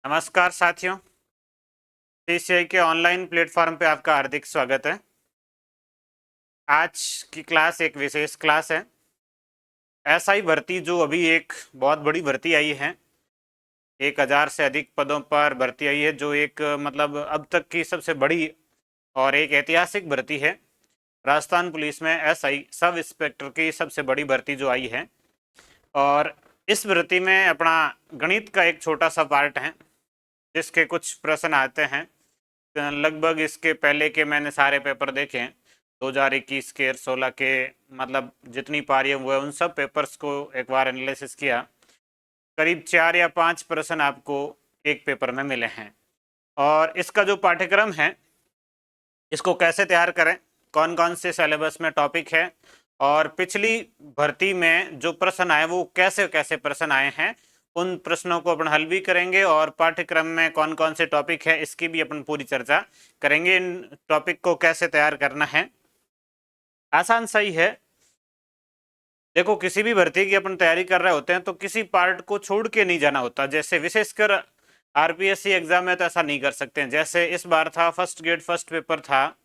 नमस्कार साथियों, सीसीआई के ऑनलाइन प्लेटफॉर्म पे आपका हार्दिक स्वागत है। आज की क्लास एक विशेष क्लास है। एसआई भर्ती जो अभी एक बहुत बड़ी भर्ती आई है, 1000 से अधिक पदों पर भर्ती आई है, जो एक मतलब अब तक की सबसे बड़ी और एक ऐतिहासिक भर्ती है। राजस्थान पुलिस में एसआई सब इंस्पेक्टर की सबसे बड़ी भर्ती जो आई है, और इस भर्ती में अपना गणित का एक छोटा सा पार्ट है जिसके कुछ प्रश्न आते हैं। लगभग इसके पहले के मैंने सारे पेपर देखे हैं, 2021 के 16 के, मतलब जितनी पारियां हुए उन सब पेपर्स को एक बार एनालिसिस किया। करीब 4 या 5 प्रश्न आपको एक पेपर में मिले हैं। और इसका जो पाठ्यक्रम है, इसको कैसे तैयार करें, कौन कौन से सिलेबस में टॉपिक है, और पिछली भर्ती में जो प्रश्न आए वो कैसे कैसे प्रश्न आए हैं, उन प्रश्नों को अपन हल भी करेंगे। और पाठ्यक्रम में कौन कौन से टॉपिक है इसकी भी अपन पूरी चर्चा करेंगे। इन टॉपिक को कैसे तैयार करना है, आसान सही है। देखो, किसी भी भर्ती की अपन तैयारी कर रहे होते हैं तो किसी पार्ट को छोड़ के नहीं जाना होता। जैसे विशेषकर आरपीएससी एग्जाम में तो ऐसा नहीं कर सकते हैं। जैसे इस बार था फर्स्ट ग्रेड फर्स्ट पेपर था,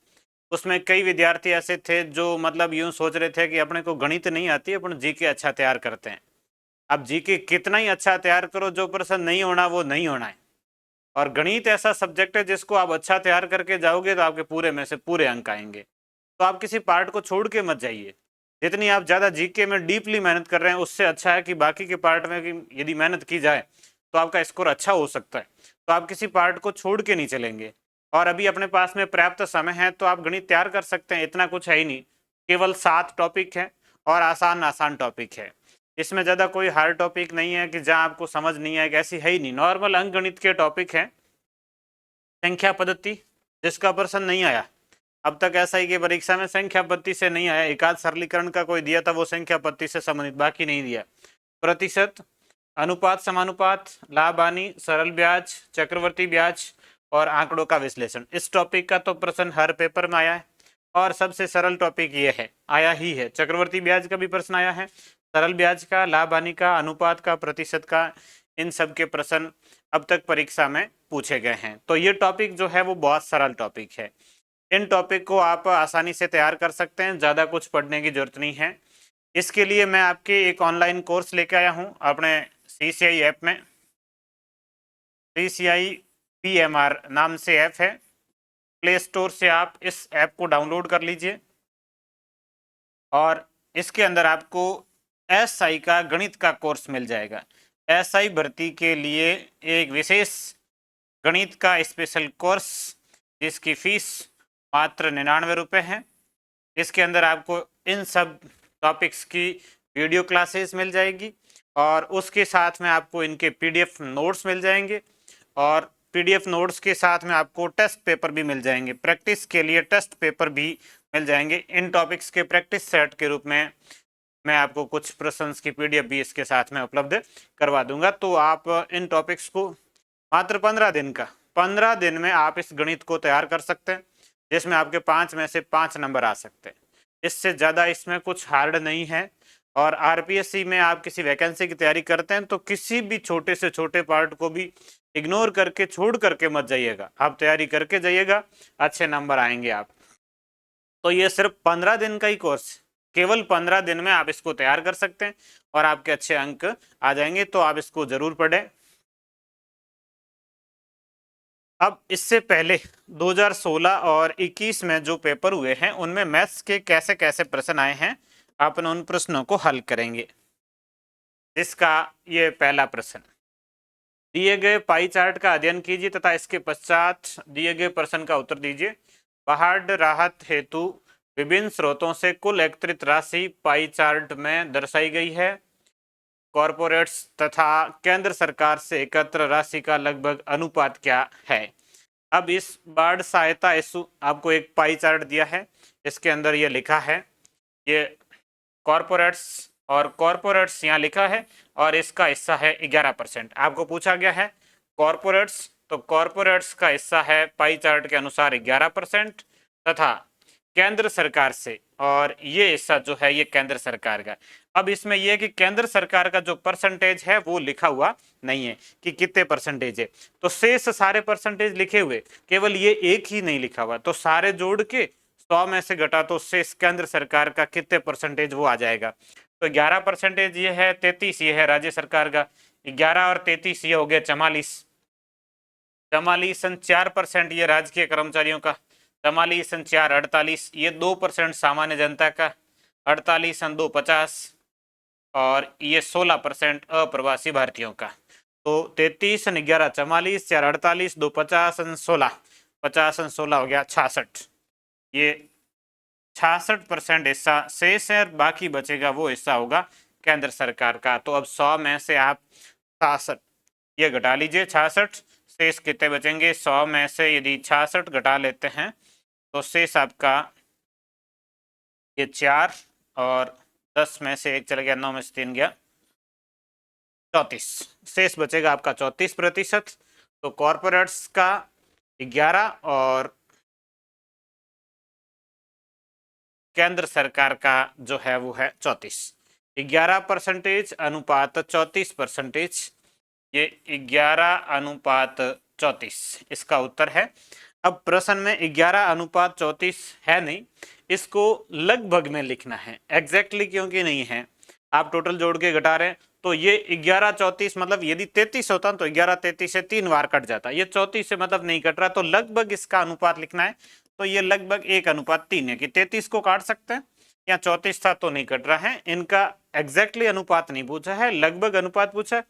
उसमें कई विद्यार्थी ऐसे थे जो मतलब यूं सोच रहे थे कि अपने को गणित नहीं आती, अपन जीके अच्छा तैयार करते हैं। अब जीके कितना ही अच्छा तैयार करो, जो प्रश्न नहीं होना वो नहीं होना है। और गणित ऐसा सब्जेक्ट है जिसको आप अच्छा तैयार करके जाओगे तो आपके पूरे में से पूरे अंक आएंगे। तो आप किसी पार्ट को छोड़ के मत जाइए। जितनी आप ज़्यादा जीके में डीपली मेहनत कर रहे हैं, उससे अच्छा है कि बाकी के पार्ट में कि यदि मेहनत की जाए तो आपका स्कोर अच्छा हो सकता है। तो आप किसी पार्ट को छोड़ के नहीं चलेंगे। और अभी अपने पास में पर्याप्त समय है तो आप गणित तैयार कर सकते हैं। इतना कुछ है ही नहीं, केवल 7 टॉपिक है और आसान आसान टॉपिक है। इसमें ज़्यादा कोई हार्ड टॉपिक नहीं है कि जहाँ आपको समझ नहीं आएगा, ऐसी है ही नहीं। नॉर्मल अंक गणित के टॉपिक है। संख्या पद्धति, जिसका प्रश्न नहीं आया अब तक एसआई की परीक्षा में, संख्या पद्धति से नहीं आया। एक आध सरलीकरण का कोई दिया था, वो संख्या पद्धति से संबंधित, बाकी नहीं दिया। प्रतिशत, अनुपात समानुपात, लाभ हानि, सरल ब्याज, चक्रवर्ती ब्याज और आंकड़ों का विश्लेषण, इस टॉपिक का तो प्रश्न हर पेपर में आया है। और सबसे सरल टॉपिक ये है, आया ही है। चक्रवर्ती ब्याज का भी प्रश्न आया है, सरल ब्याज का, लाभ हानि का, अनुपात का, प्रतिशत का, इन सब के प्रश्न अब तक परीक्षा में पूछे गए हैं। तो ये टॉपिक जो है वो बहुत सरल टॉपिक है। इन टॉपिक को आप आसानी से तैयार कर सकते हैं, ज़्यादा कुछ पढ़ने की जरूरत नहीं है। इसके लिए मैं आपके एक ऑनलाइन कोर्स लेके आया हूँ अपने सीसीआई ऐप में। सीसीआई पीएमआर नाम से ऐप है, प्ले स्टोर से आप इस ऐप को डाउनलोड कर लीजिए। और इसके अंदर आपको एसआई का गणित का कोर्स मिल जाएगा। एसआई भर्ती के लिए एक विशेष गणित का स्पेशल कोर्स, जिसकी फीस मात्र 99 रुपये है। इसके अंदर आपको इन सब टॉपिक्स की वीडियो क्लासेस मिल जाएगी, और उसके साथ में आपको इनके पीडीएफ नोट्स मिल जाएंगे। और पीडीएफ नोट्स के साथ में आपको टेस्ट पेपर भी मिल जाएंगे। प्रैक्टिस के लिए टेस्ट पेपर भी मिल जाएंगे। इन टॉपिक्स के प्रैक्टिस सेट के रूप में मैं आपको कुछ प्रश्न की पीडीएफ भी इसके साथ में उपलब्ध करवा दूंगा। तो आप इन टॉपिक्स को मात्र 15 दिन में आप इस गणित को तैयार कर सकते हैं, जिसमें आपके 5 में से 5 नंबर आ सकते हैं। इससे ज़्यादा इसमें कुछ हार्ड नहीं है। और आरपीएससी में आप किसी वैकेंसी की तैयारी करते हैं तो किसी भी छोटे से छोटे पार्ट को भी इग्नोर करके, छोड़ करके मत जाइएगा। आप तैयारी करके जाइएगा, अच्छे नंबर आएंगे आप। तो ये सिर्फ 15 दिन का ही कोर्स, केवल 15 दिन में आप इसको तैयार कर सकते हैं और आपके अच्छे अंक आ जाएंगे। तो आप इसको जरूर पढ़ें। अब इससे पहले 2016 और 21 में जो पेपर हुए हैं उनमें मैथ्स के कैसे कैसे प्रश्न आए हैं, अपन उन प्रश्नों को हल करेंगे। इसका ये पहला प्रश्न, दिए गए पाई चार्ट का अध्ययन कीजिए तथा इसके पश्चात दिए गए प्रश्न का उत्तर दीजिए। बाढ़ राहत हेतु विभिन्न स्रोतों से कुल एकत्रित राशि पाई चार्ट में दर्शाई गई है। कॉरपोरेट्स तथा केंद्र सरकार से एकत्र राशि का लगभग अनुपात क्या है। अब इस बाढ़ सहायता इशू आपको एक पाई चार्ट दिया है, इसके अंदर ये लिखा है, ये कॉरपोरेट्स और कॉरपोरेट्स यहाँ लिखा है, और इसका हिस्सा है 11%। आपको पूछा गया है कॉरपोरेट्स, तो कॉरपोरेट्स का हिस्सा है पाई चार्ट के अनुसार 11%, तथा केंद्र सरकार से, और ये हिस्सा जो है ये केंद्र सरकार का। अब इसमें यह है कि केंद्र सरकार का जो परसेंटेज है वो लिखा हुआ नहीं है कि कितने परसेंटेज है, तो शेष सारे परसेंटेज लिखे हुए, केवल ये एक ही नहीं लिखा हुआ, तो सारे जोड़ के 100 में से घटा तो शेष केंद्र सरकार का कितने परसेंटेज वो आ जाएगा। तो 11% ये है, 33 ये है राज्य सरकार का, 11 और 33 ये हो गया 44, 4% ये राजकीय कर्मचारियों का, 4 48, ये 2% सामान्य जनता का, 48 2 50, और ये 16% अप्रवासी भारतीयों का। तो 33 11 44, 4 48, 2 50 16, 50 16 हो गया 66, ये 66% हिस्सा शेष है, बाकी बचेगा वो हिस्सा होगा केंद्र सरकार का। तो अब 100 में से आप 66 ये घटा लीजिए, 66, शेष कितने बचेंगे, 100 में से यदि 66 घटा लेते हैं तो शेष आपका ये 4, और 10 में से 1 चला गया, 9 में से 3 गया 34, शेष बचेगा आपका 34%। तो कॉर्पोरेट्स का 11 और केंद्र सरकार का जो है वो है 34, 11% अनुपात 34%, ये 11:34 इसका उत्तर है। अब प्रश्न में 11:34 है नहीं, इसको लगभग में लिखना है, एग्जैक्टली क्योंकि नहीं है, आप टोटल जोड़ के घटा रहे हैं, तो ये 11:34 मतलब यदि 33 होता तो 11:33 से 3 बार कट जाता, ये 34 से मतलब नहीं कट रहा, तो लगभग इसका अनुपात लिखना है। तो ये लगभग 1:3 है कि 33 को काट सकते हैं, या 34 था तो नहीं कट रहा है, इनका एग्जैक्टली अनुपात नहीं पूछा है, लगभग अनुपात पूछा है,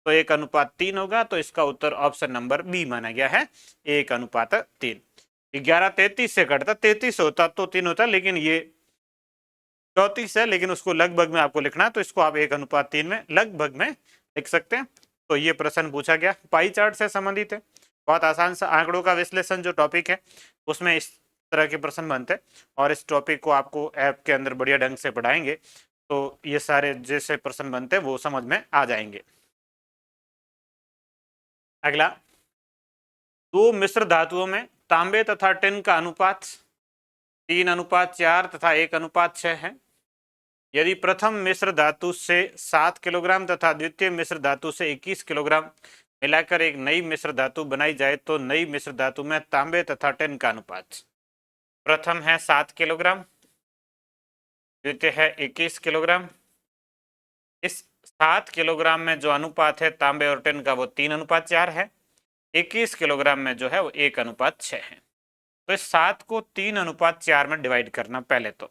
तो 1:3 होगा। तो इसका उत्तर ऑप्शन नंबर बी माना गया है, 1:3। 11:33 से कटता, 33 होता तो 3 होता, लेकिन ये 34 है, लेकिन उसको लगभग में आपको लिखना है, तो इसको आप 1:3 में लगभग में लिख सकते हैं। तो ये प्रश्न पूछा गया, पाई चार्ट से संबंधित है, बहुत आसान सा आंकड़ों का विश्लेषण जो टॉपिक है उसमें इस तरह के प्रश्न बनते हैं, और इस टॉपिक को आपको ऐप के अंदर बढ़िया ढंग से पढ़ाएंगे तो ये सारे जैसे प्रश्न बनते हैं वो समझ में आ जाएंगे। अगला, दो मिश्र धातुओं में तांबे तथा टिन का अनुपात 3:4 तथा 1:6 है। यदि प्रथम मिश्र धातु से 7 किलोग्राम तथा द्वितीय मिश्र धातु से 21 किलोग्राम मिलाकर एक नई मिश्र धातु बनाई जाए तो नई मिश्र धातु में तांबे तथा टिन का अनुपात, प्रथम है 7 किलोग्राम, द्वितीय है 21 किलोग्राम। इस 7 किलोग्राम में जो अनुपात है तांबे और टिन का वो 3:4 है, 21 किलोग्राम में जो है वो 1:6 है। तो इस 7 को 3:4 में डिवाइड करना, पहले तो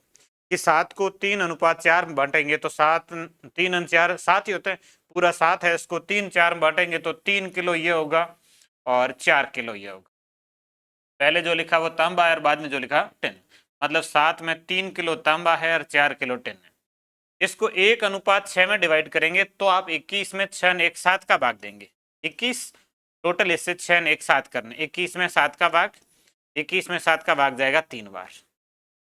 कि 7 को 3:4 में बांटेंगे तो 7 3 4 7 ही होते हैं, पूरा 7 है, इसको 3 4 में बांटेंगे तो 3 किलो ये होगा और 4 किलो ये होगा। पहले जो लिखा वो तांबा है और बाद में जो लिखा टिन, मतलब 7 में 3 किलो तांबा है और 4 किलो टिन है। इसको 1:6 में डिवाइड करेंगे तो आप 21 में 6 एक 7 का भाग देंगे, 21 टोटल इससे 6 एक 7 करने, 21 में 7 का भाग, 21 में 7 का भाग जाएगा 3 बार,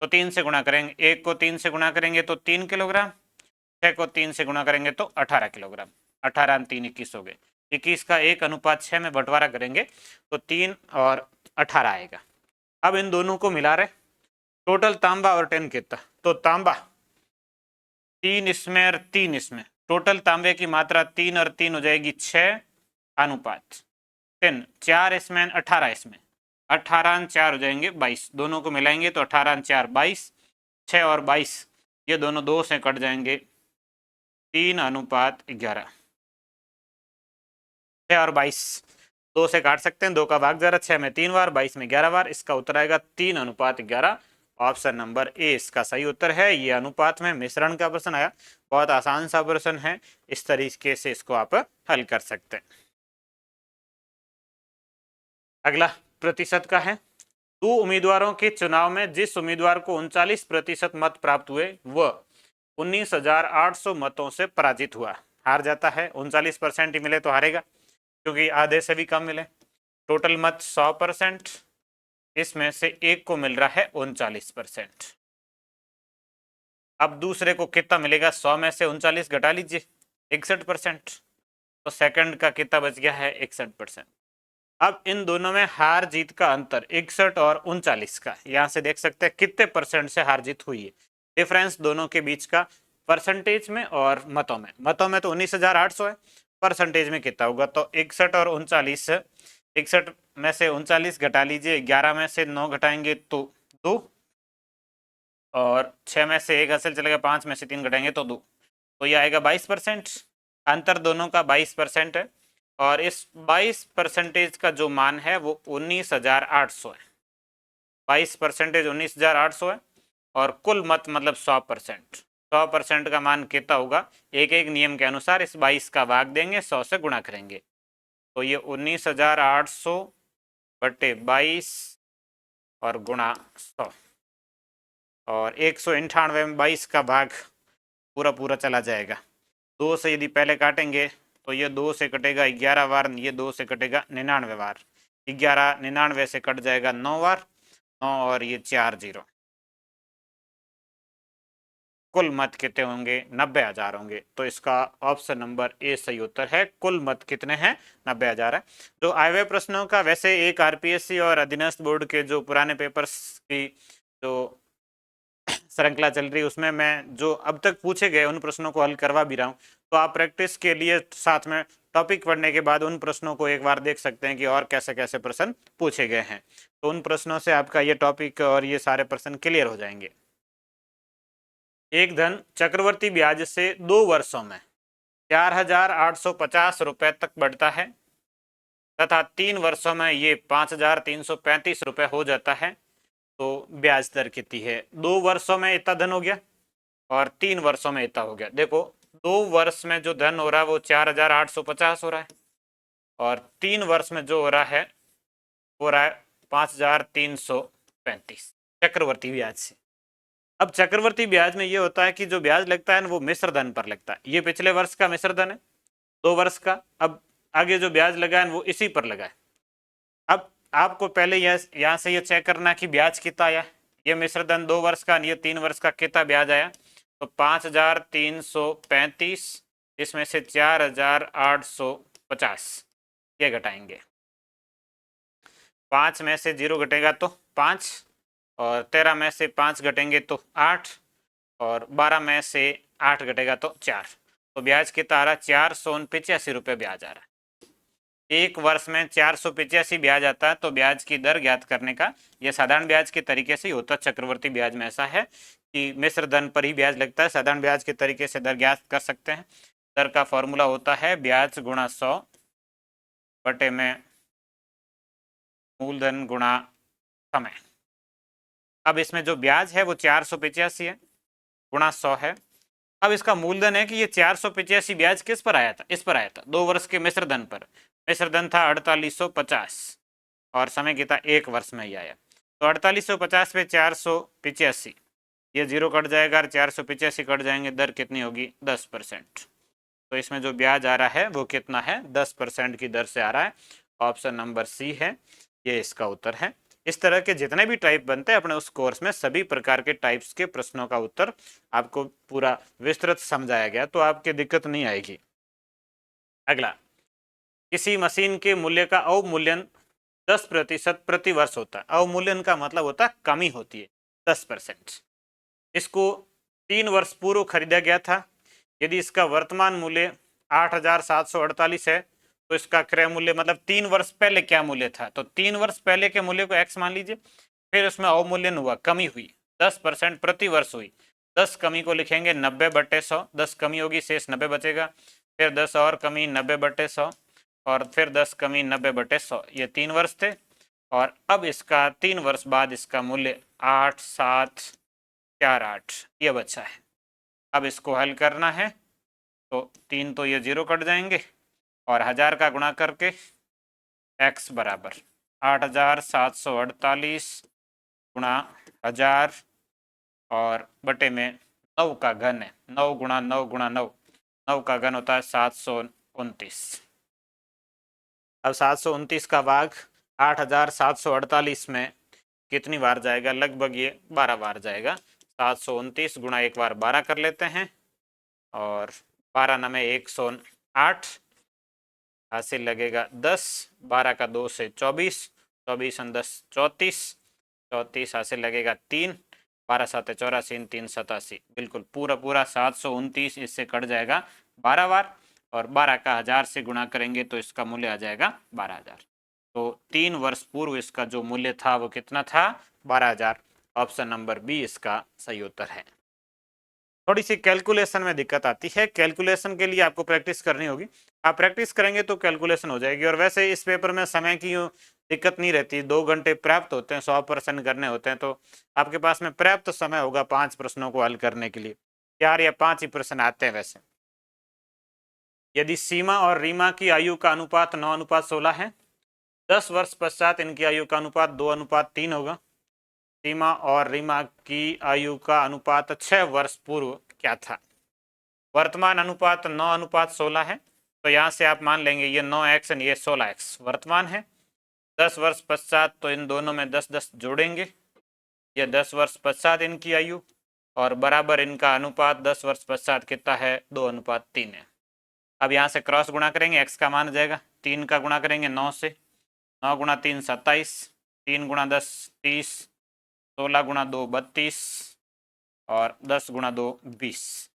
तो 3 से गुणा करेंगे, 1 को 3 से गुणा करेंगे तो 3 किलोग्राम, 6 को 3 से गुणा करेंगे तो 18 किलोग्राम, 18 3 21 हो गए, 21 का 1:6 में बंटवारा करेंगे तो 3 और 18 आएगा। अब इन दोनों को मिला रहे, टोटल तांबा और टिन कितना, तो तांबा 3 इसमें और 3 इसमें, टोटल तांबे की मात्रा 3 और 3 हो जाएगी 6 अनुपात टिन, 4 इसमें 18 इसमें, 18 4 हो जाएंगे 22, दोनों को मिलाएंगे तो 18 4 22, 6 और 22 ये दोनों 2 से कट जाएंगे, 3:11, 6 और 22 2 से काट सकते हैं, 2 का भाग जरा, 6 में 3 बार, 22 में 11 बार, इसका उत्तर आएगा 3:11, ऑप्शन नंबर ए इसका सही उत्तर है। ये अनुपात में मिश्रण का प्रश्न आया, बहुत आसान सा प्रश्न है, इस तरीके से इसको आप हल कर सकते हैं। अगला प्रतिशत का है, 2 उम्मीदवारों के चुनाव में जिस उम्मीदवार को 39% मत प्राप्त हुए वह 19,800 मतों से पराजित हुआ, हार जाता है। 39% ही मिले तो हारेगा, क्योंकि आधे से भी कम मिले। टोटल मत 100%, इसमें से एक को मिल रहा है 39%। अब दूसरे को कितना मिलेगा, 100 में से 39 घटा लीजिए, 61%, तो सेकंड का कितना बच गया है 61%। अब इन दोनों में हार जीत का अंतर 61 और 39 का, यहां से देख सकते हैं कितने परसेंट से हार जीत हुई है, डिफरेंस दोनों के बीच का परसेंटेज में और मतों में। मतों में तो 19,800 है, परसेंटेज में कितना होगा, तो 61 और 39, 61 में से 39 घटा लीजिए, 11 में से 9 घटाएंगे तो 2, और 6 में से 1 हासिल चलेगा, 5 में से 3 घटाएंगे तो 2, तो ये आएगा 22%। अंतर दोनों का 22% है, और इस 22% का जो मान है वो 19,800 है। 22% 19,800 है, और कुल मत मतलब 100%। 100% का मान कितना होगा, एक एक नियम के अनुसार इस 22 का भाग देंगे, 100 से गुणा करेंगे, तो ये 19,800 बटे 22 और गुणा 100, और 198 में 22 का भाग पूरा पूरा चला जाएगा। 2 से यदि पहले काटेंगे तो ये 2 से कटेगा 11 बार, ये 2 से कटेगा 99 बार, 11 99 से कट जाएगा 9 बार, 9 और ये 4 0, कुल मत कितने होंगे, 90,000 होंगे। तो इसका ऑप्शन नंबर ए सही उत्तर है। कुल मत कितने हैं, 90,000 है। जो आए हुए प्रश्नों का, वैसे एक आरपीएससी और अधीनस्थ बोर्ड के जो पुराने पेपर्स की जो श्रृंखला चल रही है, उसमें मैं जो अब तक पूछे गए उन प्रश्नों को हल करवा भी रहा हूँ, तो आप प्रैक्टिस के लिए साथ में टॉपिक पढ़ने के बाद उन प्रश्नों को एक बार देख सकते हैं कि और कैसे कैसे प्रश्न पूछे गए हैं, तो उन प्रश्नों से आपका ये टॉपिक और ये सारे प्रश्न क्लियर हो जाएंगे। एक धन चक्रवर्ती ब्याज से 2 वर्षों में 4,850 रुपए तक बढ़ता है तथा 3 वर्षों में ये 5,335 रुपए हो जाता है, तो ब्याज दर कितनी है। 2 वर्षों में इतना धन हो गया और 3 वर्षों में इतना हो गया। देखो 2 वर्ष में जो धन हो रहा है वो 4,850 हो रहा है, और 3 वर्ष में जो हो रहा है 5,335 चक्रवर्ती ब्याज से। अब चक्रवर्ती ब्याज में ये होता है कि जो ब्याज लगता है ना वो मिश्र धन पर लगता है। ये पिछले वर्ष का मिश्र धन है 2 वर्ष का, अब आगे जो ब्याज लगा है वो इसी पर लगा है। अब आपको पहले यहाँ से ये चेक करना कि ब्याज कितना आया, ये मिश्र धन 2 वर्ष का, ये 3 वर्ष का कितना ब्याज आया, तो 5,335, इसमें से 4,850 ये घटाएंगे, 5 में से 0 घटेगा तो 5, और 13 में से 5 घटेंगे तो 8, और 12 में से 8 घटेगा तो 4, तो ब्याज कितना आ रहा है, 485 रुपये ब्याज आ रहा है। एक वर्ष में 485 ब्याज आता है, तो ब्याज की दर ज्ञात करने का यह साधारण ब्याज के तरीके से ही होता है। चक्रवर्ती ब्याज में ऐसा है कि मिश्र धन पर ही ब्याज लगता है, साधारण ब्याज के तरीके से दर ज्ञात कर सकते हैं। दर का फॉर्मूला होता है ब्याज गुणा 100 बटे में मूलधन गुणा समय। अब इसमें जो ब्याज है वो 485 है गुणा 100 है। अब इसका मूलधन है कि ये 485 ब्याज किस पर आया था, इस पर आया था 2 वर्ष के मिश्र धन पर। मिश्र धन था 4850 और समय कितना, 1 वर्ष में ही आया, तो 4850 पे 485, ये 0 कट जाएगा और 485 कट जाएंगे, दर कितनी होगी 10%। तो इसमें जो ब्याज आ रहा है वो कितना है, 10% की दर से आ रहा है। ऑप्शन नंबर सी है, ये इसका उत्तर है। इस तरह के जितने भी टाइप बनते हैं अपने उस कोर्स में, सभी प्रकार के टाइप्स के प्रश्नों का उत्तर आपको पूरा विस्तृत समझाया गया, तो आपकी दिक्कत नहीं आएगी। अगला, किसी मशीन के मूल्य का अवमूल्यन 10% प्रति वर्ष होता है। अवमूल्यन का मतलब होता है कमी होती है 10%। इसको 3 वर्ष पूर्व खरीदा गया था। यदि इसका वर्तमान मूल्य 8,748 है, तो इसका क्रय मूल्य मतलब 3 वर्ष पहले क्या मूल्य था, तो 3 वर्ष पहले के मूल्य को x मान लीजिए, फिर उसमें अवमूल्यन हुआ, कमी हुई 10% प्रति वर्ष हुई। 10 कमी को लिखेंगे 90 बटे 100, 10 कमी होगी शेष 90 बचेगा, फिर 10 और कमी 90 बटे 100, और फिर 10 कमी 90 बटे 100, ये 3 वर्ष थे। और अब इसका 3 वर्ष बाद इसका मूल्य 8,748 ये बचा है। अब इसको हल करना है, तो 3 तो ये 0 कट जाएंगे, और 1000 का गुणा करके x बराबर 8,748 गुणा 1000 और बटे में 9 का घन है, 9 गुणा 9 गुणा 9, 9 का घन होता है 729। अब 729 का भाग 8,748 में कितनी बार जाएगा, लगभग ये 12 बार जाएगा। 729 गुणा एक बार 12 कर लेते हैं, और 12 9 108, हासिल लगेगा 10, 12 का 2 से 24, 24 और 10 34, 34 हासिल लगेगा 3, 12 7 84, 3 87, बिल्कुल पूरा पूरा 729 इससे कट जाएगा 12 बार, और 12 का 1000 से गुणा करेंगे तो इसका मूल्य आ जाएगा 12,000। तो 3 वर्ष पूर्व इसका जो मूल्य था वो कितना था? 12,000। ऑप्शन नंबर बी इसका सही उत्तर है। थोड़ी सी कैलकुलेशन में दिक्कत आती है, कैलकुलेशन के लिए आपको प्रैक्टिस करनी होगी। आप प्रैक्टिस करेंगे तो कैलकुलेशन हो जाएगी। और वैसे इस पेपर में समय की दिक्कत नहीं रहती, 2 घंटे पर्याप्त होते हैं, 100% करने होते हैं, तो आपके पास में पर्याप्त समय होगा 5 प्रश्नों को हल करने के लिए। 4 या 5 ही प्रश्न आते हैं वैसे। यदि सीमा और रीमा की आयु का अनुपात 9:16 है, 10 वर्ष पश्चात इनकी आयु का अनुपात 2:3 होगा। सीमा और रीमा की आयु का अनुपात 6 वर्ष पूर्व क्या था? वर्तमान अनुपात 9:16 है, तो यहाँ से आप मान लेंगे ये 9x और ये 16x वर्तमान है। 10 वर्ष पश्चात तो इन दोनों में 10-10 जोड़ेंगे, ये 10 वर्ष पश्चात इनकी आयु, और बराबर इनका अनुपात 10 वर्ष पश्चात कितना है? 2:3 है। अब यहाँ से क्रॉस गुणा करेंगे, x का मान आ जाएगा, 3 का गुणा करेंगे 9 से, 9 गुणा 3 27, 3 गुणा 10 30, 16 गुणा 2 32, और 10 गुणा 2 20।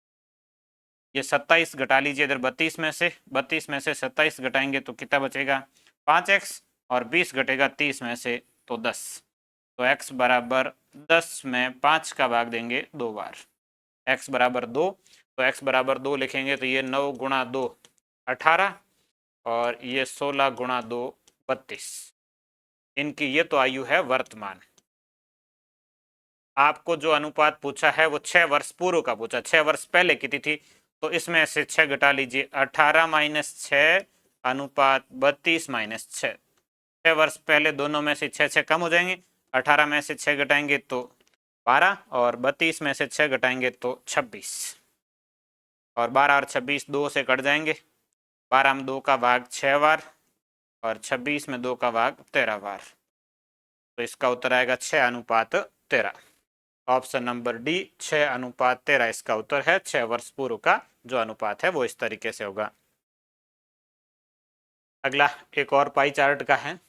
ये 27 घटा लीजिए इधर 32 में से, 32 में से 27 घटाएंगे तो कितना बचेगा? 5x, और 20 घटेगा 30 में से तो 10। तो x बराबर 10 में 5 का भाग देंगे 2 बार, x बराबर 2, तो x बराबर 2 लिखेंगे तो ये 9 गुणा 2 18, और ये 16 गुणा 2 32। इनकी ये तो आयु है वर्तमान। आपको जो अनुपात पूछा है वो 6 वर्ष पूर्व का पूछा, 6 वर्ष पहले कितनी थी, तो इसमें से 6 घटा लीजिए, 18 माइनस 6 अनुपात 32 माइनस 6। 6 वर्ष पहले दोनों में से 6 कम हो जाएंगे, 18 में से 6 घटाएंगे तो 12, और 32 में से 6 घटाएंगे तो 26, और 12 और 26 2 से कट जाएंगे, 12 में 2 का भाग 6 बार, और 26 में 2 का भाग 13 बार, तो इसका उत्तर आएगा 6:13। ऑप्शन नंबर डी 6:13 इसका उत्तर है। 6 वर्ष पूर्व का जो अनुपात है वो इस तरीके से होगा। अगला एक और पाई चार्ट का है।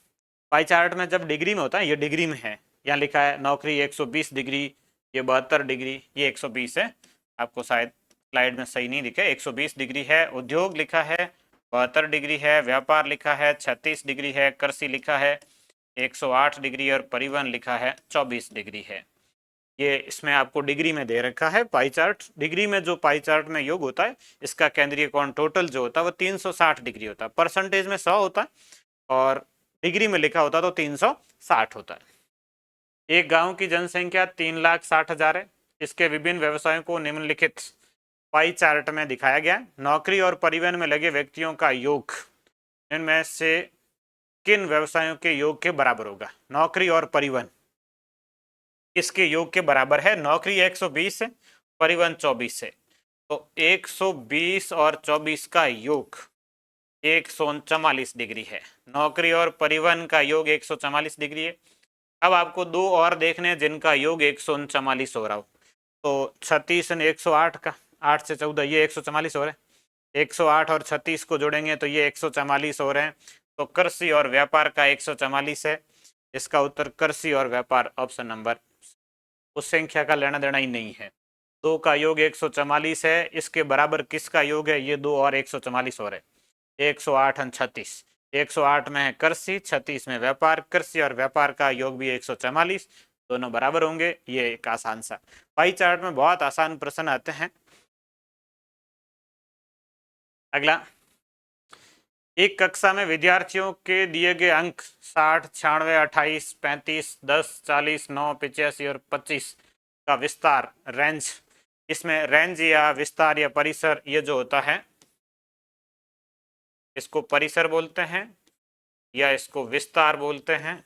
पाई चार्ट में जब डिग्री में होता है, ये डिग्री में है, यहाँ लिखा है नौकरी 120 डिग्री, ये 72 डिग्री, ये 120 है। आपको शायद स्लाइड में सही नहीं दिखे, 120 डिग्री है। उद्योग लिखा है 72 डिग्री है, व्यापार लिखा है 36 डिग्री है, कृषि लिखा है 108 डिग्री, और परिवहन लिखा है 24 डिग्री है। ये इसमें आपको डिग्री में दे रखा है पाई चार्ट। डिग्री में जो पाई चार्ट में योग होता है, इसका केंद्रीय कोण टोटल जो होता है वो 360 डिग्री होता है। परसेंटेज में 100 होता है, और डिग्री में लिखा होता तो 360 होता है। एक गांव की जनसंख्या 3,60,000 है। इसके विभिन्न व्यवसायों को निम्नलिखित पाई चार्ट में दिखाया गया। नौकरी और परिवहन में लगे व्यक्तियों का योग इनमें से किन व्यवसायों के योग के बराबर होगा? नौकरी और परिवहन किसके योग के बराबर है? नौकरी 120 है, परिवहन 24 है, तो 120 और 24 का योग 144 डिग्री है। नौकरी और परिवहन का योग 144 डिग्री है। अब आपको दो और देखने हैं जिनका योग 144 हो रहा हो, तो 36 और 108 का, 8 से 14 ये 144 हो रहे हैं, 108 और 36 को जोड़ेंगे तो ये 144 हो रहे हैं। तो कृषि और व्यापार का 144 है। इसका उत्तर कृषि और व्यापार, ऑप्शन नंबर, उस संख्या का लेना देना ही नहीं है। 2 का योग 144 है, इसके बराबर किसका योग है? ये 2 और 144 हो रहे, 108 और 36। 108 में है कृषि, 36 में व्यापार। कृषि और व्यापार का योग भी 144, दोनों बराबर होंगे। ये एक आसान सा पाई चार्ट में बहुत आसान प्रश्न आते हैं। अगला, एक कक्षा में विद्यार्थियों के दिए गए अंक 60, 96, 28, 35, 10, 40, 9, 85 और 25 का विस्तार, रेंज, इसमें रेंज या विस्तार या परिसर, ये जो होता है इसको परिसर बोलते हैं, या इसको विस्तार बोलते हैं,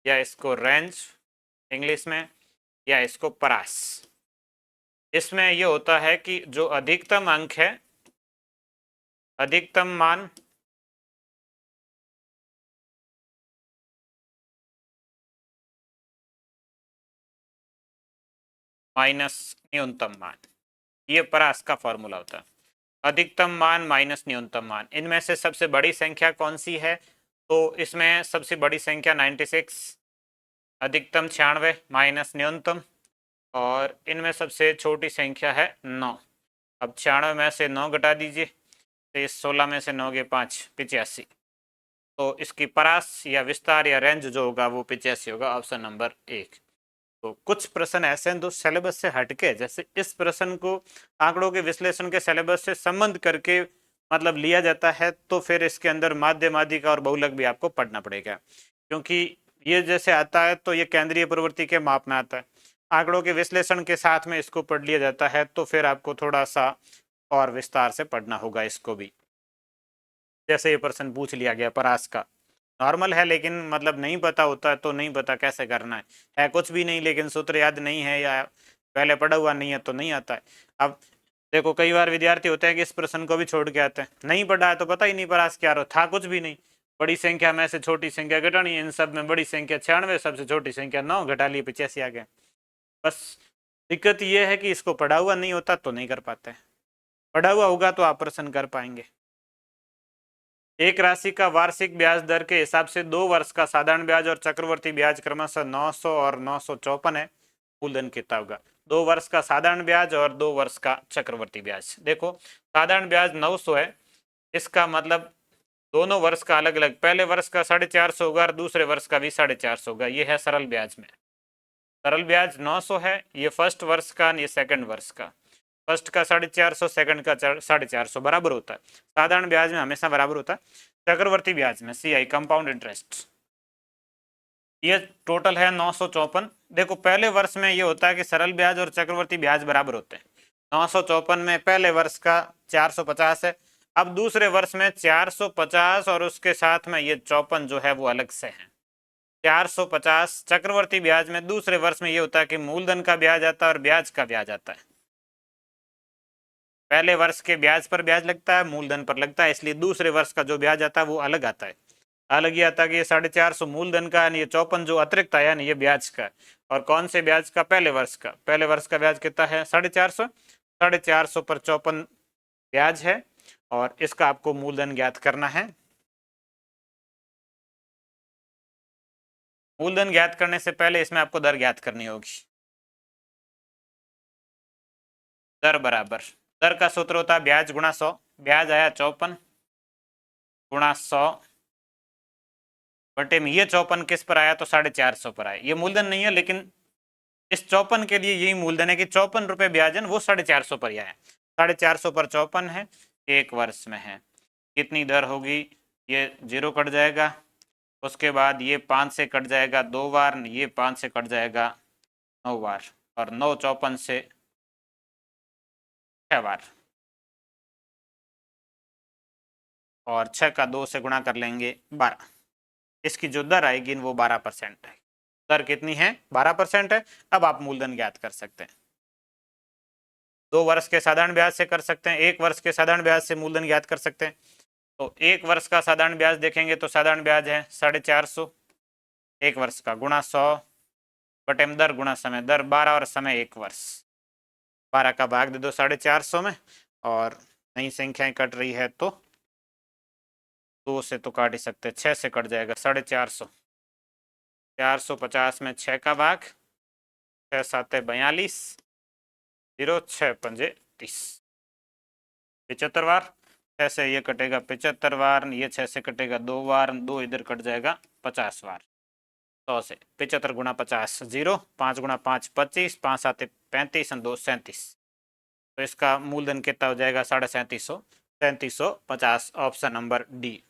या इसको रेंज इंग्लिश में, या इसको परास। इसमें ये होता है कि जो अधिकतम अंक है, अधिकतम मान माइनस न्यूनतम मान, ये परास का फॉर्मूला होता है। अधिकतम मान माइनस न्यूनतम मान, इनमें से सबसे बड़ी संख्या कौन सी है? तो इसमें सबसे बड़ी संख्या 96, अधिकतम 96 माइनस न्यूनतम, और इनमें सबसे छोटी संख्या है 9। अब 96 में से 9 घटा दीजिए, तो इस 16 में से 9 के 5 85। तो इसकी परास या विस्तार या रेंज जो होगा वो 85 होगा, ऑप्शन नंबर 1। तो कुछ प्रश्न ऐसे हैं जो सिलेबस से हटके, जैसे इस प्रश्न को आंकड़ों के विश्लेषण के सिलेबस से संबंध करके मतलब लिया जाता है, तो फिर इसके अंदर माध्य माध्यिका और बहुलक भी आपको पढ़ना पड़ेगा, क्योंकि ये जैसे आता है तो ये केंद्रीय प्रवृत्ति के माप में आता है, आंकड़ों के विश्लेषण के साथ में इसको पढ़ लिया जाता है, तो फिर आपको थोड़ा सा और विस्तार से पढ़ना होगा इसको भी। जैसे ये प्रश्न पूछ लिया गया परास का, नॉर्मल है लेकिन मतलब नहीं पता होता है तो नहीं पता कैसे करना है कुछ भी नहीं, लेकिन सूत्र याद नहीं है या पहले पढ़ा हुआ नहीं है तो नहीं आता है। अब देखो कई बार विद्यार्थी होते हैं कि इस प्रश्न को भी छोड़ के आते हैं, नहीं पढ़ा है तो पता ही नहीं परास क्या रहा था, कुछ भी नहीं। बड़ी संख्या में से छोटी संख्या घटानी है, इन सब में बड़ी संख्या 96, सबसे छोटी संख्या 9, घटा लिए 85 आ गए। बस दिक्कत ये है कि इसको पढ़ा हुआ नहीं होता तो नहीं कर पाते, पढ़ा हुआ होगा तो आप प्रश्न कर पाएंगे। एक राशि का वार्षिक ब्याज दर के हिसाब से 2 वर्ष का साधारण ब्याज और चक्रवर्ती ब्याज क्रमशः 900 और 954 है, मूलधन कितना होगा? 2 वर्ष का साधारण ब्याज और 2 वर्ष का चक्रवर्ती ब्याज। देखो साधारण ब्याज 900 है, इसका मतलब दोनों वर्ष का अलग अलग, पहले वर्ष का 450 होगा और दूसरे वर्ष का भी 450 होगा, ये है सरल ब्याज में। सरल ब्याज 900 है, ये फर्स्ट वर्ष का, ये सेकंड वर्ष का। फर्स्ट का 450, सेकंड का 450 बराबर होता है। साधारण ब्याज में हमेशा बराबर होता है। चक्रवर्ती ब्याज में CI कंपाउंड इंटरेस्ट, ये टोटल है 954। देखो पहले वर्ष में ये होता है कि सरल ब्याज और चक्रवर्ती ब्याज बराबर होते हैं। 954 में पहले वर्ष का 450 है, अब दूसरे वर्ष में 450 और उसके साथ में ये 54 जो है वो अलग से है। 450 चक्रवर्ती ब्याज में दूसरे वर्ष में ये होता है कि मूलधन का ब्याज आता है और ब्याज का ब्याज आता है। पहले वर्ष के ब्याज पर ब्याज लगता है, मूलधन पर लगता है, इसलिए दूसरे वर्ष का जो ब्याज आता है वो अलग आता है। अलग ही आता है कि ये 450 मूलधन का, ये 54 जो अतिरिक्त आया ना ये ब्याज का। और कौन से ब्याज का? पहले वर्ष का। पहले वर्ष का ब्याज कितना है? 450। 450 पर 54 ब्याज है, और इसका आपको मूलधन ज्ञात करना है। मूलधन ज्ञात करने से पहले इसमें आपको दर ज्ञात करनी होगी। दर बराबर, दर का सूत्र होता है ब्याज गुणा 100। ब्याज आया 54 गुणा 100 बटे में, ये 54 किस पर आया? तो 450 पर आया। ये मूलधन नहीं है, लेकिन इस 54 के लिए यही मूलधन है कि 54 रुपये ब्याज है वो 450 पर ही आया। 450 पर 54 है, एक वर्ष में है। कितनी दर होगी? ये 0 कट जाएगा, उसके बाद ये 5 से कट जाएगा 2 बार, ये 5 से कट जाएगा 9 बार, और 9 54 से 6 बार, और 6 का 2 से गुणा कर लेंगे 12। इसकी जो दर आएगी वो 12% है। दर कितनी है? 12% है। अब आप मूलधन ज्ञात कर सकते हैं। 2 वर्ष के साधारण ब्याज से कर सकते हैं, 1 वर्ष के साधारण ब्याज से मूलधन ज्ञात कर सकते हैं। तो 1 वर्ष का साधारण ब्याज देखेंगे तो साधारण ब्याज है 450, 1 वर्ष का गुणा 100 बटे में दर गुणा समय, दर 12 और समय 1 वर्ष। 12 का भाग दे दो 450 में, और नई संख्याएं कट रही है तो 2 से तो काट ही सकते, 6 से कट जाएगा 450। 450 में 6 का भाग, 6 7 42, 0 6 पंजे 30, 75 बार। 6 से ये कटेगा 75 बार, ये 6 से कटेगा 2 बार, 2 इधर कट जाएगा 50 बार। 100 से 75 गुणा 50 0, 5 गुणा 5 25, 5 7 35 और 2 37। तो इसका मूलधन कितना हो जाएगा? 3750, 3750, ऑप्शन नंबर डी।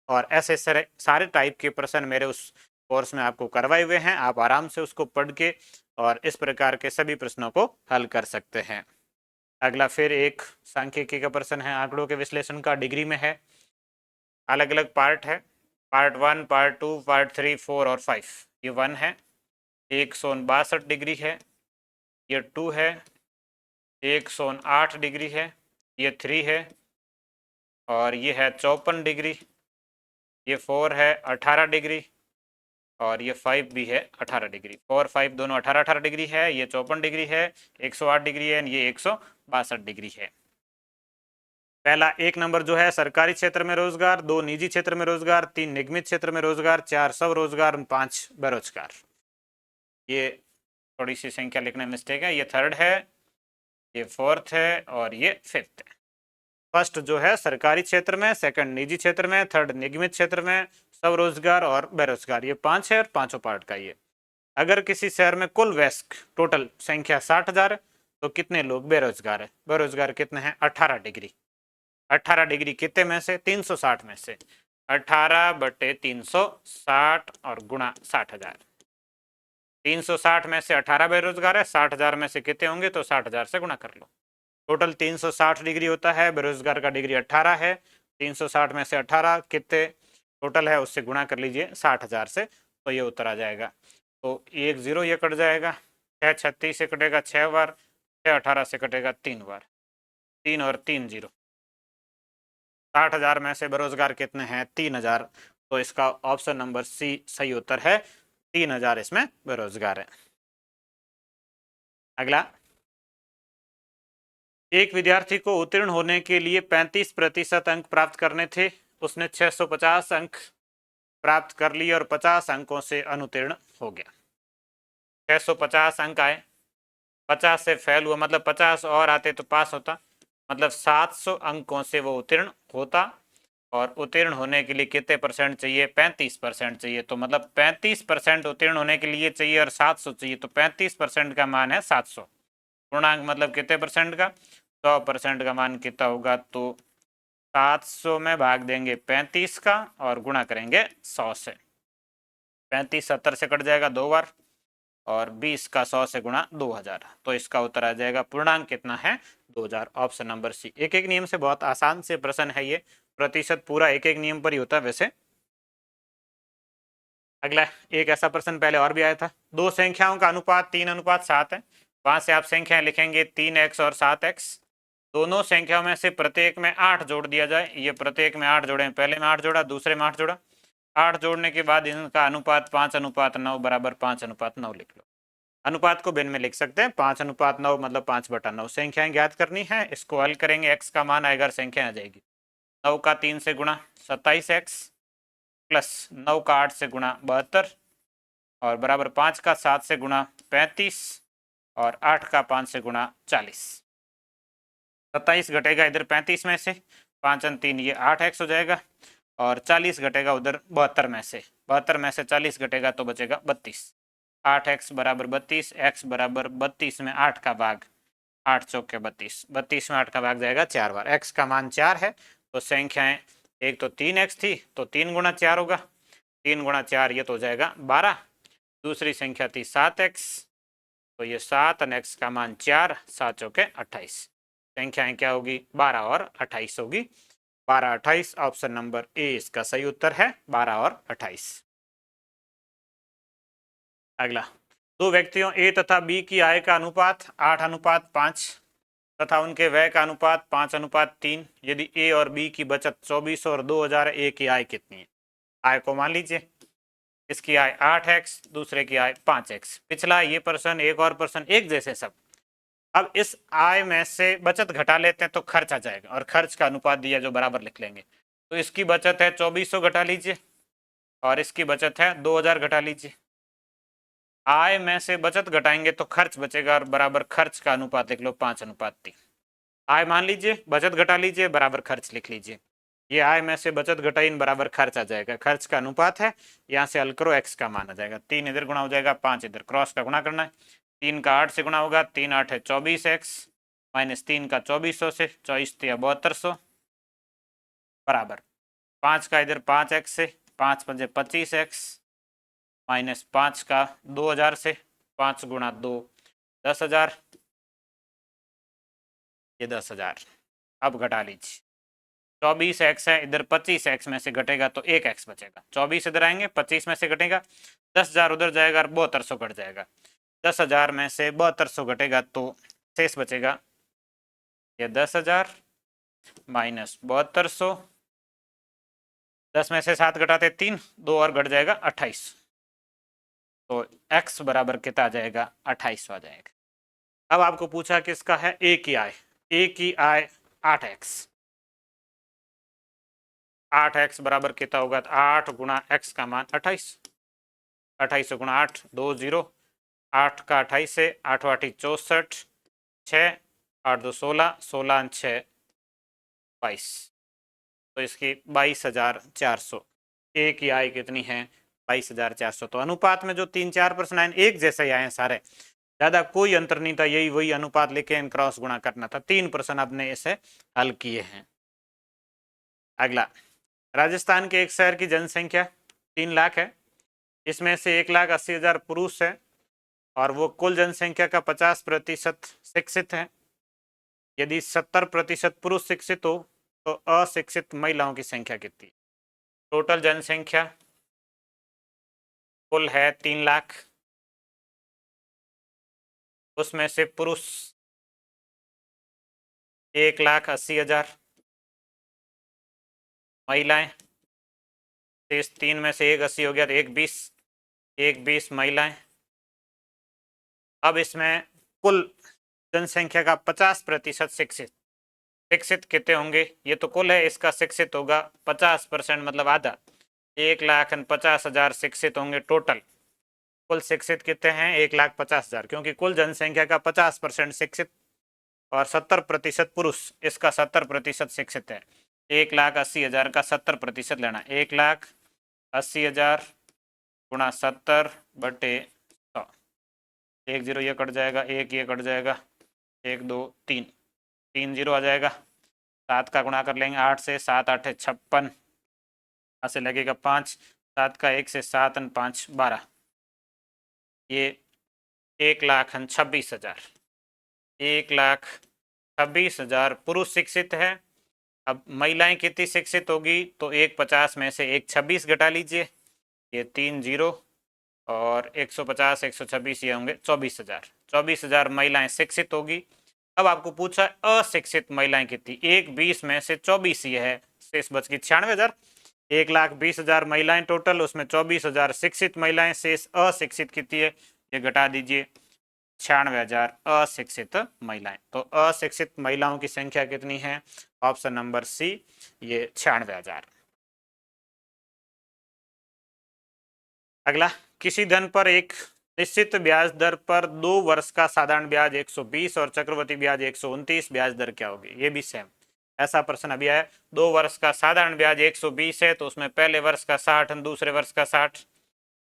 और ऐसे सारे टाइप के प्रश्न मेरे उस कोर्स में आपको करवाए हुए हैं, आप आराम से उसको पढ़ के और इस प्रकार के सभी प्रश्नों को हल कर सकते हैं। अगला फिर एक सांख्यिकी का प्रश्न है, आंकड़ों के विश्लेषण का, डिग्री में है, अलग अलग पार्ट है, पार्ट 1, पार्ट 2, पार्ट 3, 4 और 5। ये 1 है, 162 डिग्री है, ये 2 है, 108 डिग्री है, ये 3 है, और ये है 54 डिग्री, ये 4 है 18 डिग्री, और ये 5 भी है 18 डिग्री। 4 5 दोनों 18 डिग्री है, ये 54 डिग्री है, 108 डिग्री है, ये 162 डिग्री है। पहला एक नंबर जो है सरकारी क्षेत्र में रोजगार, 2 निजी क्षेत्र में रोजगार, 3 निगमित क्षेत्र में रोजगार, 4 स्वरोजगार, 5 बेरोजगार। ये थोड़ी सी संख्या लिखने में मिस्टेक है, ये थर्ड है, ये फोर्थ है और ये फिफ्थ है। फर्स्ट जो है सरकारी क्षेत्र में, सेकंड निजी क्षेत्र में, थर्ड निगमित क्षेत्र में, स्वरोजगार और बेरोजगार, ये 5 है और पांचों पार्ट का ये। अगर किसी शहर में कुल वयस्क टोटल संख्या 60,000 है तो कितने लोग बेरोजगार है? बेरोजगार कितने हैं? 18 डिग्री। 18 डिग्री कितने में से? 360 में से 18 बटे 360 और गुणा 60,000। 360 में से 18 बेरोजगार है, 60,000 में से कितने होंगे? तो 60,000 से गुणा कर लो। टोटल 360 डिग्री होता है, बेरोजगार का डिग्री 18 है, 360 में से 18 कितने टोटल है उससे गुणा कर लीजिए 60,000 से, तो ये उत्तर आ जाएगा। तो एक जीरो ये कट जाएगा, 6 36 से कटेगा 6 बार, 6 18 से कटेगा 3 बार, 3 और 3 जीरो। 60,000 में से बेरोजगार कितने हैं? 3,000। तो इसका ऑप्शन नंबर सी सही उत्तर है, 3,000 इसमें बेरोजगार है। अगला, एक विद्यार्थी को उत्तीर्ण होने के लिए 35% अंक प्राप्त करने थे, उसने 650 अंक प्राप्त कर लिए और 50 अंकों से अनुत्तीर्ण हो गया। 650 अंक आए, 50 से फेल हुआ, मतलब 50 और आते तो पास होता, मतलब 700 अंकों से वो उत्तीर्ण होता। और उत्तीर्ण होने के लिए कितने परसेंट चाहिए? 35% चाहिए। तो मतलब 35% उत्तीर्ण होने के लिए चाहिए और 700 चाहिए, तो 35% का मान है 700। पूर्णांक मतलब कितने परसेंट का? 100% का मान कितना होगा? तो 700 में भाग देंगे 35 का और गुणा करेंगे 100 से। 35 70 से कट जाएगा 2 बार और 20 का 100 से गुणा 2000। तो इसका उत्तर आ जाएगा, पूर्णांक कितना है? 2000। Option number C. एक एक नियम से बहुत आसान से प्रश्न है ये, प्रतिशत पूरा एक एक नियम पर ही होता है वैसे। अगला एक ऐसा प्रश्न पहले और भी आया था, दो संख्याओं का अनुपात 3:7 है। वहां से आप संख्याएं लिखेंगे 3x और 7x। दोनों संख्याओं में से प्रत्येक में 8 जोड़ दिया जाए। ये प्रत्येक में 8 जोड़े, पहले में 8 जोड़ा, दूसरे में 8 जोड़ा। 8 जोड़ने के बाद इनका अनुपात 5:9 बराबर 5:9 लिख लो। अनुपात को भिन्न में लिख सकते हैं, 5:9 मतलब 5/9। संख्याएं ज्ञात करनी है, इसको हल करेंगे, x का मान आएगा, संख्या आ जाएगी 9 का 3 से गुणा 27x प्लस 9 का 8 से गुणा 72 और बराबर 5 का 7 से गुणा 35 और 8 का 5 से गुणा 40। 27 घटेगा इधर 35 में से, 5 और 3 ये 8x हो जाएगा और 40 घटेगा उधर 72 में से, 72 में से 40 घटेगा तो बचेगा 32। 8x बराबर 32, x बराबर 32 में 8 का भाग, 8 चौके 32, 32 में 8 का भाग जाएगा 4 बार। x का मान 4 है तो संख्याएं, एक तो 3x थी तो 3 गुणा 4 होगा, 3 गुणा 4 ये तो हो जाएगा 12। दूसरी संख्या थी 7x तो ये 7 और x का मान 4, 7 चौके 28। संख्याएं क्या होगी? 12 और 28 होगी। 12 28, ऑप्शन नंबर ए इसका सही उत्तर है, 12 और 28। अगला, दो व्यक्तियों ए तथा बी की आय का अनुपात 8:5 तथा उनके व्यय का अनुपात 5:3। यदि ए और बी की बचत 24 और 2000, ए की आय कितनी है? आय को मान लीजिए, इसकी आय 8x, दूसरे की आय 5x। पिछला ये पर्सन, एक और पर्सन, एक जैसे सब। अब इस आय में से बचत घटा लेते हैं तो खर्च आ जाएगा और खर्च का अनुपात दिया जो बराबर लिख लेंगे। तो इसकी बचत है 2400 घटा लीजिए और इसकी बचत है 2000 घटा लीजिए। आय में से बचत घटाएंगे तो खर्च बचेगा और बराबर खर्च का अनुपात लिख लो 5:3। आय मान लीजिए, बचत घटा लीजिए, बराबर खर्च लिख लीजिए। ये आय में से बचत घटाई बराबर खर्च आ जाएगा, खर्च का अनुपात है, यहाँ से हल करो, x का मान आ जाएगा। 3 इधर गुणा हो जाएगा, 5 इधर, क्रॉस का गुणा करना है। 3 का 8 से गुणा होगा, 3 8 है 24x माइनस 3 का 2400 से, 24 7200 बराबर 5 का इधर 5x से, 5 5 25x माइनस 5 का 2000 से, 5 गुणा 2 10,000, ये 10,000। अब घटा लीजिए, 24x है इधर, 25x में से घटेगा तो 1x बचेगा। 24 इधर आएंगे, 25 में से घटेगा, 10,000 उधर जाएगा और 7200 घट जाएगा। 10,000 में से 7200 घटेगा तो शेष बचेगा ये 10,000 माइनस 7200। 10 में से 7 घटाते 3, 2 और घट जाएगा 28। तो x बराबर कितना आ जाएगा? 28 आ जाएगा। अब आपको पूछा किसका है? ए की आय। ए की आय 8x 8x बराबर कितना होगा? 8 गुणा x का मान 28, 28 गुणा 8 2 0, 8 का 28 से 8 8 64, 6 8 2 16, 16 6 22, तो इसकी 22,400। ए की आय कितनी है? 22,400। तो अनुपात में जो 3-4 प्रश्न आए एक जैसे ही आए सारे, ज्यादा कोई अंतर नहीं था, यही वही अनुपात लेके इन क्रॉस गुणा करना था। 3 प्रश्न आपने इसे हल किए हैं। अगला, राजस्थान के एक शहर की जनसंख्या 3 लाख है, इसमें से 1,80,000 पुरुष है और वो कुल जनसंख्या का 50% शिक्षित है। यदि 70% पुरुष शिक्षित हो तो अशिक्षित महिलाओं की संख्या कितनी? टोटल जनसंख्या कुल है 3 लाख, उसमें से पुरुष 1,80,000, महिलाएं शेष 3 में से 1,80 हो गया तो 1,20 महिलाएं। अब इसमें कुल जनसंख्या का 50% शिक्षित कितने होंगे? ये तो कुल है, इसका शिक्षित होगा 50%, मतलब आधा। 1,50,000 शिक्षित होंगे टोटल। कुल शिक्षित कितने हैं? 1,50,000, क्योंकि कुल जनसंख्या का 50% शिक्षित और 70% पुरुष, इसका 70% शिक्षित है। 1,80,000 का 70% लेना, 1,80,000 गुणा 70 बटे 100, 1 0 ये कट जाएगा, 1 ये कट जाएगा, 1 2 3 3 0 आ जाएगा। 7 का गुणा कर लेंगे 8 से, 7 8 56, ऐसे लगेगा 5, 7 का 1 से 7 5 12, ये 1,26,000, 1,26,000 पुरुष शिक्षित है। अब महिलाएं कितनी शिक्षित होगी? तो 1,50 में से 1,26 घटा लीजिए, ये 3 0 और 150 126 ये होंगे 24,000। 24,000 महिलाएं शिक्षित होगी। अब आपको पूछा अशिक्षित महिलाएं कितनी? 1,20 में से 24 ये है, शेष बच गई 96,000। 1,20,000 महिलाएं टोटल, उसमें 24,000 शिक्षित महिलाएं, शेष अशिक्षित कितनी है? ये घटा दीजिए, 96,000 अशिक्षित महिलाएं। तो अशिक्षित महिलाओं की संख्या कितनी है? ऑप्शन नंबर सी, ये 96,000। अगला, किसी धन पर एक निश्चित ब्याज दर पर 2 वर्ष का साधारण ब्याज 120 और चक्रवृद्धि ब्याज 129, ब्याज दर क्या होगी? ये भी सेम ऐसा प्रश्न अभी आया। 2 वर्ष का साधारण ब्याज 120 है तो उसमें पहले वर्ष का 60 दूसरे वर्ष का 60,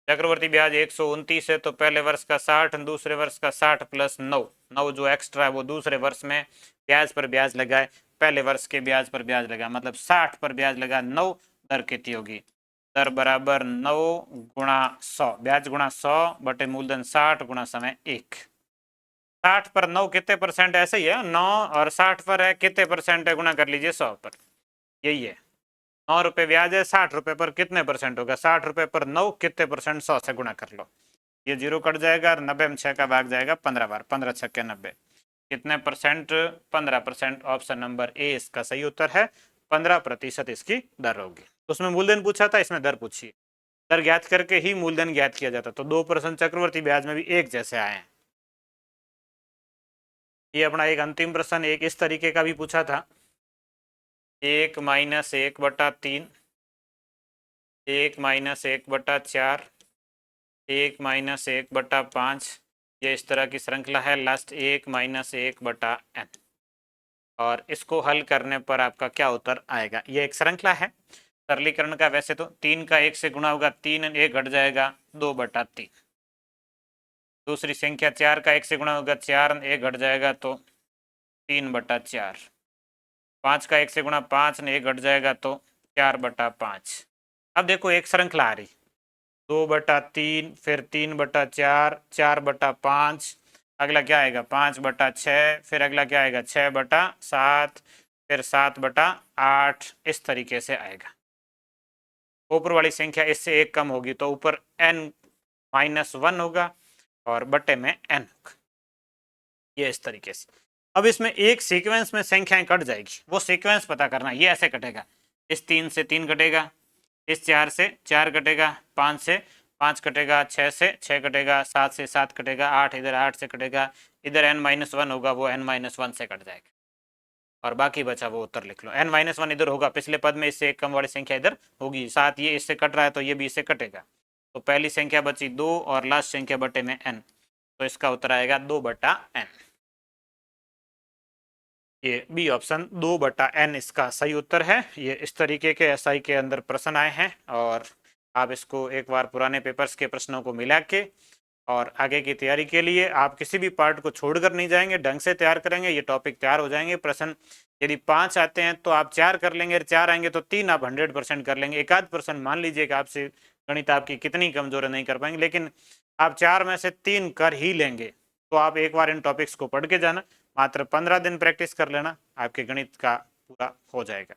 चक्रवर्ती ब्याज 129 है तो पहले वर्ष का 60 दूसरे वर्ष का 60 प्लस 9 जो एक्स्ट्रा है वो दूसरे वर्ष में ब्याज पर ब्याज लगाए, पहले वर्ष के ब्याज पर ब्याज लगा, मतलब 60 पर ब्याज लगा 9, दर कितनी होगी? दर बराबर 9 गुणा 100, ब्याज गुणा 100 बटे मूलधन 60 गुणा समय 1। 60 पर 9 कितने परसेंट? ऐसे ही है, 9 और 60 पर है कितने परसेंट है? गुणा कर लीजिए 100 पर, यही है। 9 रुपये ब्याज है, 60 रुपये पर कितने परसेंट होगा? 60 रुपये पर 9 कितने परसेंट? 100 से गुणा कर लो, ये 0 कट जाएगा और 90 में 6 का भाग जाएगा 15 बार, 15 छक्के 90, कितने परसेंट? 15%। ऑप्शन नंबर ए इसका सही उत्तर है, 15% इसकी दर होगी। उसमें मूलधन पूछा था, इसमें दर पूछी, दर ज्ञात करके ही मूलधन ज्ञात किया जाता। तो 2% चक्रवर्ती ब्याज में भी एक जैसे आए हैं। ये अपना एक अंतिम प्रश्न एक इस तरीके का भी पूछा था, 1 - 1/3, 1 - 1/4, 1 - 1/5, ये इस तरह की श्रृंखला है। लास्ट 1 - 1/n, और इसको हल करने पर आपका क्या उत्तर आएगा? ये एक श्रृंखला है सरलीकरण का। वैसे तो 3 का 1 से गुणा होगा, 3 1 घट जाएगा 2/3। दूसरी संख्या 4 का 1 से गुणा होगा, 4 1 घट जाएगा तो 3/4। 5 का 1 से गुणा, 5 1 घट जाएगा तो 4/5। अब देखो एक श्रृंखला आ रही, 2/3, फिर 3/4, 4/5, अगला क्या आएगा? 5/6, फिर अगला क्या आएगा? 6/7, फिर 7/8, इस तरीके से आएगा। ऊपर वाली संख्या इससे एक कम होगी तो ऊपर n-1 होगा और बटे में n होगा, ये इस तरीके से। अब इसमें एक सीक्वेंस में संख्याएं कट जाएगी, वो सीक्वेंस पता करना। ये ऐसे कटेगा, इस 3 से 3 कटेगा, इस 4 से 4 कटेगा, 5 से 5 कटेगा, 6 से 6 कटेगा, 7 से 7 कटेगा, 8 इधर 8 से कटेगा, इधर n-1 होगा, वो n-1 से कट जाएगा। और बाकी बचा वो उत्तर लिख लो। n-1 इधर होगा, पिछले पद में इससे एक कम वाली संख्या इधर होगी, साथ ये इससे कट रहा है तो ये भी इससे कटेगा, तो पहली संख्या बची 2 और लास्ट संख्या बटे में n, तो इसका उत्तर आएगा 2/n। ये बी ऑप्शन 2/n इसका सही उत्तर है। ये इस तरीके के एसआई के अंदर प्रश्न आए हैं और आप इसको एक बार पुराने पेपर्स के प्रश्नों को मिला के और आगे की तैयारी के लिए आप किसी भी पार्ट को छोड़कर नहीं जाएंगे, ढंग से तैयार करेंगे, ये टॉपिक तैयार हो जाएंगे। प्रश्न यदि 5 आते हैं तो आप 4 कर लेंगे, 4 आएंगे तो 3 आप 100% कर लेंगे। एक आध परसेंट मान लीजिए कि आपसे गणित आपकी कितनी कमजोर है, नहीं कर पाएंगे, लेकिन आप 4 में से 3 कर ही लेंगे। तो आप एक बार इन टॉपिक्स को पढ़ के जाना, मात्र 15 दिन प्रैक्टिस कर लेना, आपके गणित का पूरा हो जाएगा।